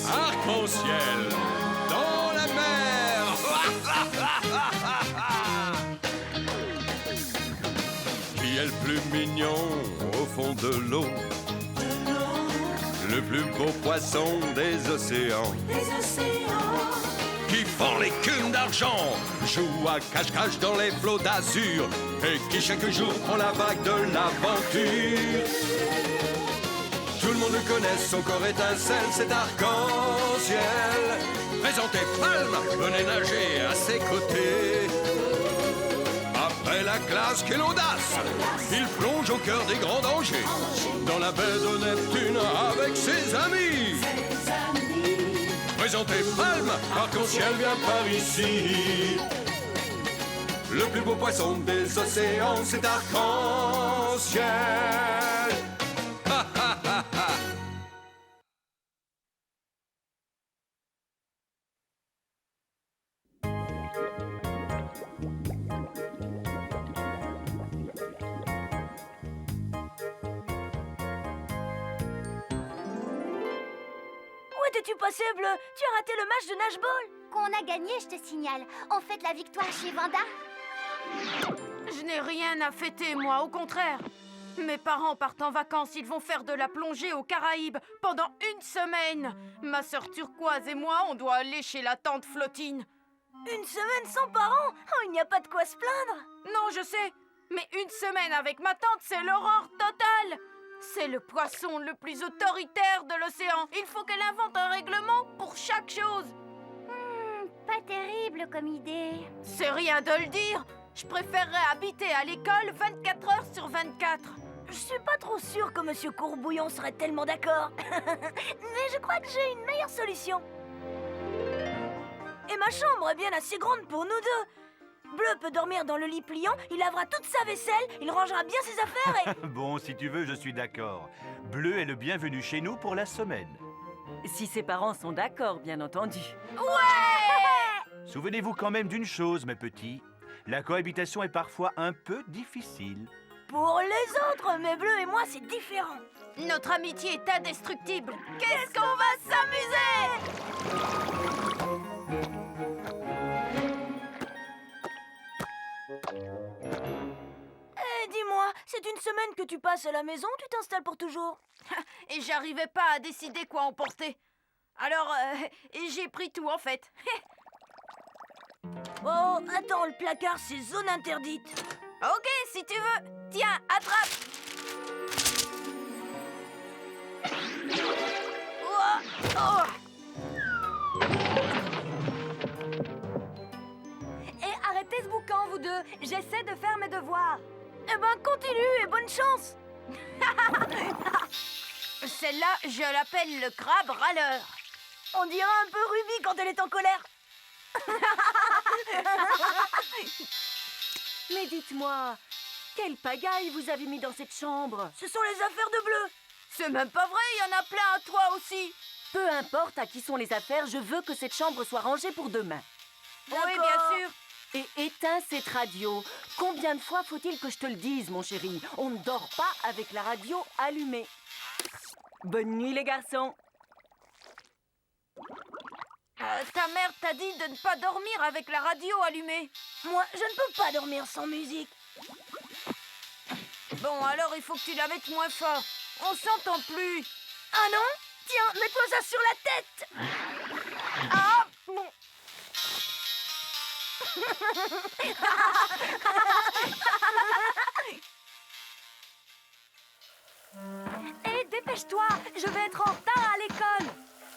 Arc-en-ciel dans la mer. Qui est le plus mignon au fond de l'eau? Le plus beau poisson des océans. Qui fend l'écume d'argent, joue à cache-cache dans les flots d'azur, et qui chaque jour prend la vague de l'aventure. Tout le monde le connaît, son corps étincelle, c'est arc-en-ciel. Présentez Palme, venez nager à ses côtés. Après la classe, quelle audace! Il plonge au cœur des grands dangers, dans la baie de Neptune avec ses amis. Présentez Palme, arc-en-ciel vient par ici. Le plus beau poisson des océans, c'est arc-en-ciel. Ha ha ha ha. Où étais-tu passé, Bleu? Tu as raté le match de nage-ball. Qu'on a gagné, je te signale. On fête la victoire chez Vanda. Je n'ai rien à fêter, moi, au contraire. Mes parents partent en vacances, ils vont faire de la plongée aux Caraïbes pendant 1 semaine. Ma sœur Turquoise et moi, on doit aller chez la tante Flottine. 1 semaine sans parents? Oh, il n'y a pas de quoi se plaindre. Non, je sais, mais 1 semaine avec ma tante, c'est l'aurore totale. C'est le poisson le plus autoritaire de l'océan. Il faut qu'elle invente un règlement pour chaque chose. Pas terrible comme idée. C'est rien de le dire. Je préférerais habiter à l'école 24 heures sur 24. Je suis pas trop sûre que Monsieur Courbouillon serait tellement d'accord. Mais je crois que j'ai une meilleure solution. Et ma chambre est bien assez grande pour nous deux. Bleu peut dormir dans le lit pliant, il lavera toute sa vaisselle, il rangera bien ses affaires et... Bon, si tu veux, je suis d'accord. Bleu est le bienvenu chez nous pour la semaine. Si ses parents sont d'accord, bien entendu. Ouais! Souvenez-vous quand même d'une chose, mes petits. La cohabitation est parfois un peu difficile. Pour les autres, mais Bleu et moi, c'est différent. Notre amitié est indestructible. Qu'est-ce qu'on va s'amuser! Dis-moi, c'est une semaine que tu passes à la maison, tu t'installes pour toujours? Et j'arrivais pas à décider quoi emporter. Alors, j'ai pris tout en fait. Oh, attends, le placard, c'est zone interdite. Ok, si tu veux. Tiens, attrape. Oh. Et arrêtez ce boucan, vous deux. J'essaie de faire mes devoirs. Eh ben, continue et bonne chance. Celle-là, je l'appelle le crabe râleur. On dirait un peu Ruby quand elle est en colère. Mais dites-moi, quelle pagaille vous avez mis dans cette chambre? Ce sont les affaires de Bleu. C'est même pas vrai, il y en a plein à toi aussi. Peu importe à qui sont les affaires, je veux que cette chambre soit rangée pour demain. Oui, bien sûr. Et éteins cette radio. Combien de fois faut-il que je te le dise, mon chéri? On ne dort pas avec la radio allumée. Bonne nuit, les garçons. Ta mère t'a dit de ne pas dormir avec la radio allumée. Moi, je ne peux pas dormir sans musique. Bon, alors il faut que tu la mettes moins fort. On s'entend plus. Ah non? Tiens, mets-toi ça sur la tête. Ah bon. Hé, dépêche-toi, je vais être en retard à l'école.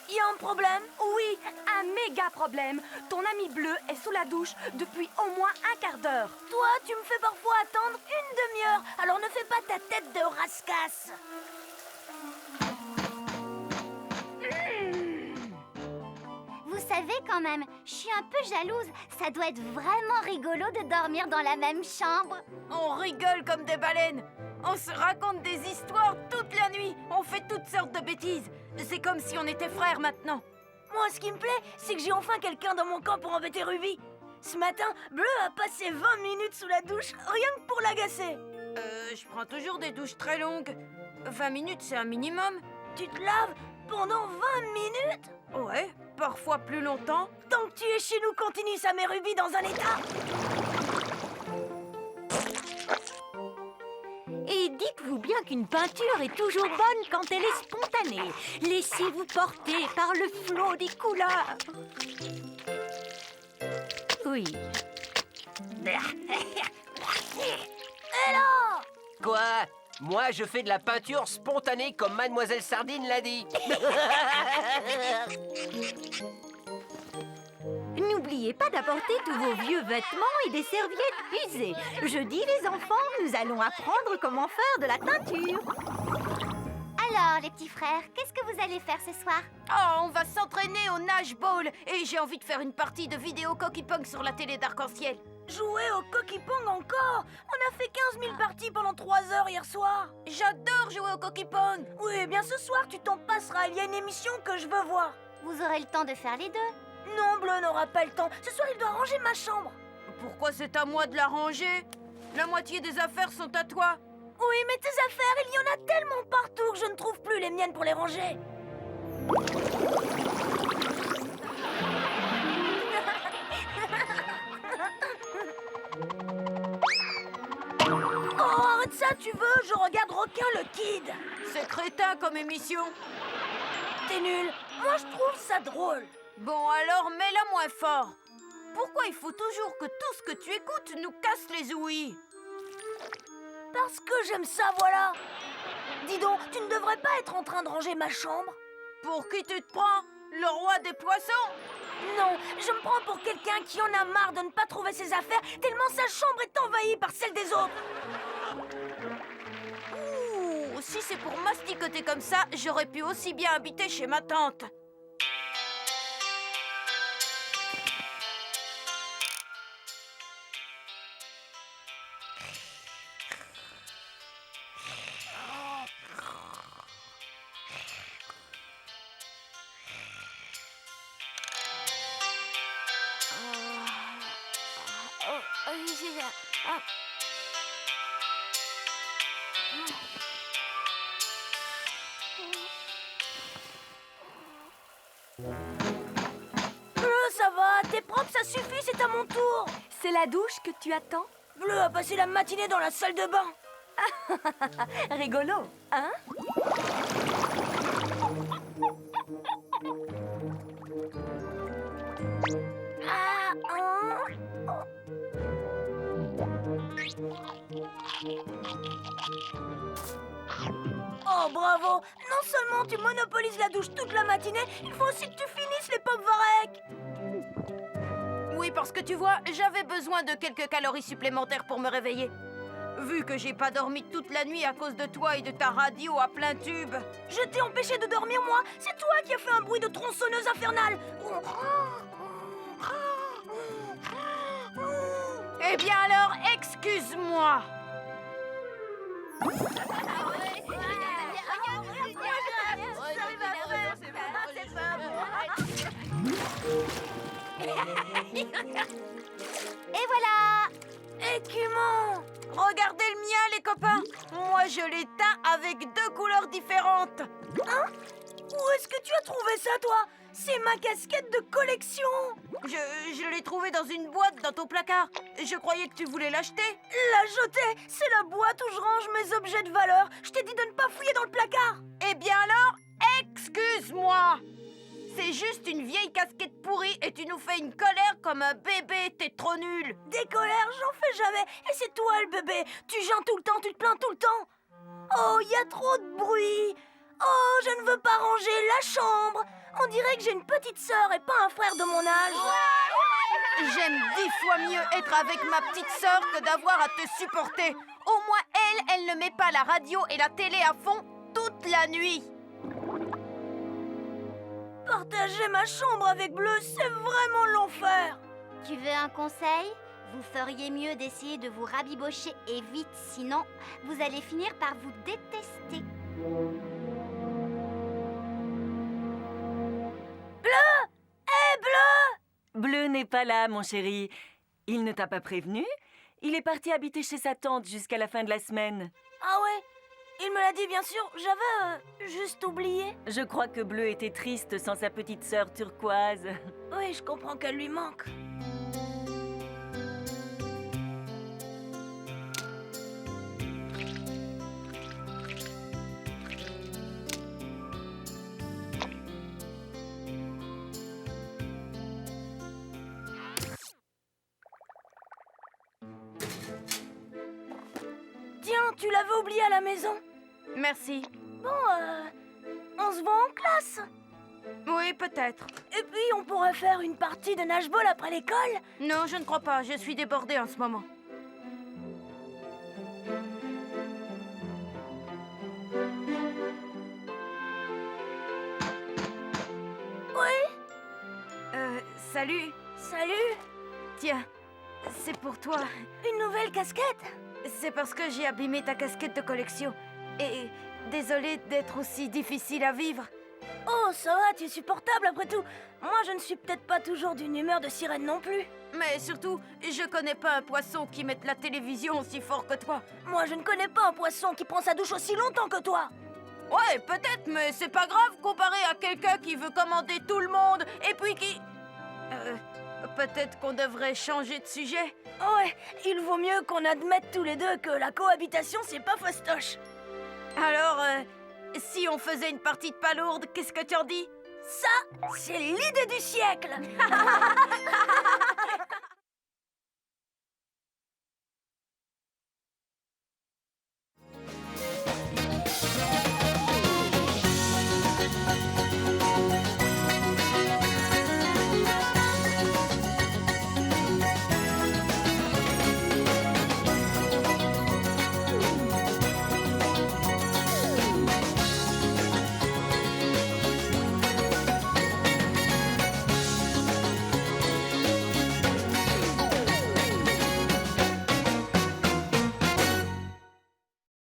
Il y a un problème? Oui, un méga problème. Ton ami Bleu est sous la douche depuis au moins un quart d'heure. Toi, tu me fais parfois attendre une demi-heure, alors ne fais pas ta tête de rascasse. Vous savez quand même, je suis un peu jalouse. Ça doit être vraiment rigolo de dormir dans la même chambre. On rigole comme des baleines. On se raconte des histoires toute la nuit. On fait toutes sortes de bêtises. C'est comme si on était frères maintenant. Moi, ce qui me plaît, c'est que j'ai enfin quelqu'un dans mon camp pour embêter Ruby. Ce matin, Bleu a passé 20 minutes sous la douche, rien que pour l'agacer. Je prends toujours des douches très longues. 20 minutes, c'est un minimum. Tu te laves, Pendant 20 minutes? Ouais, parfois plus longtemps. Tant que tu es chez nous, continue ça met Ruby dans un état. Et dites-vous bien qu'une peinture est toujours bonne quand elle est spontanée. Laissez-vous porter par le flot des couleurs. Oui. Hello! Quoi? Moi, je fais de la peinture spontanée comme Mademoiselle Sardine l'a dit. N'oubliez pas d'apporter tous vos vieux vêtements et des serviettes usées. Jeudi, les enfants, nous allons apprendre comment faire de la teinture. Alors, les petits frères, qu'est-ce que vous allez faire ce soir? Oh, on va s'entraîner au nage ball. Et j'ai envie de faire une partie de vidéo Cocky Pong sur la télé d'arc-en-ciel. Jouer au Cocky Pong encore? On a fait 15 000 parties pendant 3 heures hier soir. J'adore jouer au Cocky Pong. Oui, eh bien ce soir, tu t'en passeras. Il y a une émission que je veux voir. Vous aurez le temps de faire les deux. Non, Bleu n'aura pas le temps. Ce soir, il doit ranger ma chambre. Pourquoi c'est à moi de la ranger? La moitié des affaires sont à toi. Oui, mais tes affaires, il y en a tellement partout que je ne trouve plus les miennes pour les ranger. Oh, arrête ça, tu veux? Je regarde Requin le Kid. C'est crétin comme émission. T'es nul. Moi, je trouve ça drôle. Bon, alors mets-la moins fort. Pourquoi il faut toujours que tout ce que tu écoutes nous casse les ouïes? Parce que j'aime ça, voilà. Dis donc, tu ne devrais pas être en train de ranger ma chambre? Pour qui tu te prends? Le roi des poissons? Non, je me prends pour quelqu'un qui en a marre de ne pas trouver ses affaires tellement sa chambre est envahie par celle des autres. Ouh, si c'est pour masticoter comme ça, j'aurais pu aussi bien habiter chez ma tante. Ça va, t'es propre, ça suffit, c'est à mon tour. C'est la douche que tu attends? Bleu a passé la matinée dans la salle de bain. Rigolo, hein? Ah, hein? Oh, bravo! Non seulement tu monopolises la douche toute la matinée, il faut aussi que tu finisses les pop varech. Oui, parce que tu vois, j'avais besoin de quelques calories supplémentaires pour me réveiller. Vu que j'ai pas dormi toute la nuit à cause de toi et de ta radio à plein tube. Je t'ai empêché de dormir, moi. C'est toi qui as fait un bruit de tronçonneuse infernale. Eh bien alors, excuse-moi. Et voilà! Écumant! Regardez le mien, les copains. Moi, je l'ai teint avec 2 couleurs différentes. Hein? Où est-ce que tu as trouvé ça, toi? C'est ma casquette de collection. Je l'ai trouvée dans une boîte dans ton placard. Je croyais que tu voulais l'acheter. La jeter, c'est la boîte où je range mes objets de valeur. Je t'ai dit de ne pas fouiller dans le placard. Eh bien alors, excuse-moi. C'est juste une vieille casquette pourrie et tu nous fais une colère comme un bébé, t'es trop nul. Des colères, j'en fais jamais. Et c'est toi le bébé. Tu gênes tout le temps, tu te plains tout le temps. Oh, il y a trop de bruit. Oh, je ne veux pas ranger la chambre. On dirait que j'ai une petite sœur et pas un frère de mon âge. J'aime 10 fois mieux être avec ma petite sœur que d'avoir à te supporter. Au moins elle ne met pas la radio et la télé à fond toute la nuit. Partager ma chambre avec Bleu, c'est vraiment l'enfer. Tu veux un conseil? Vous feriez mieux d'essayer de vous rabibocher et vite, sinon vous allez finir par vous détester. Bleu n'est pas là, mon chéri. Il ne t'a pas prévenu? Il est parti habiter chez sa tante jusqu'à la fin de la semaine. Ah ouais? Il me l'a dit, bien sûr. J'avais juste oublié. Je crois que Bleu était triste sans sa petite sœur turquoise. Oui, je comprends qu'elle lui manque. Tiens, tu l'avais oublié à la maison. Merci. Bon, on se voit en classe. Oui, peut-être. Et puis, on pourrait faire une partie de nage-ball après l'école. Non, je ne crois pas. Je suis débordée en ce moment. Oui, Salut. salut. Tiens, c'est pour toi. Une nouvelle casquette. C'est parce que j'ai abîmé ta casquette de collection. Et désolée d'être aussi difficile à vivre. Oh, ça va, tu es supportable après tout. Moi, je ne suis peut-être pas toujours d'une humeur de sirène non plus. Mais surtout, je connais pas un poisson qui mette la télévision aussi fort que toi. Moi, je ne connais pas un poisson qui prend sa douche aussi longtemps que toi. Ouais, peut-être, mais c'est pas grave comparé à quelqu'un qui veut commander tout le monde et puis qui... peut-être qu'on devrait changer de sujet. Ouais, il vaut mieux qu'on admette tous les deux que la cohabitation, c'est pas fastoche. Alors, si on faisait une partie de palourde, qu'est-ce que tu en dis? Ça, c'est l'idée du siècle.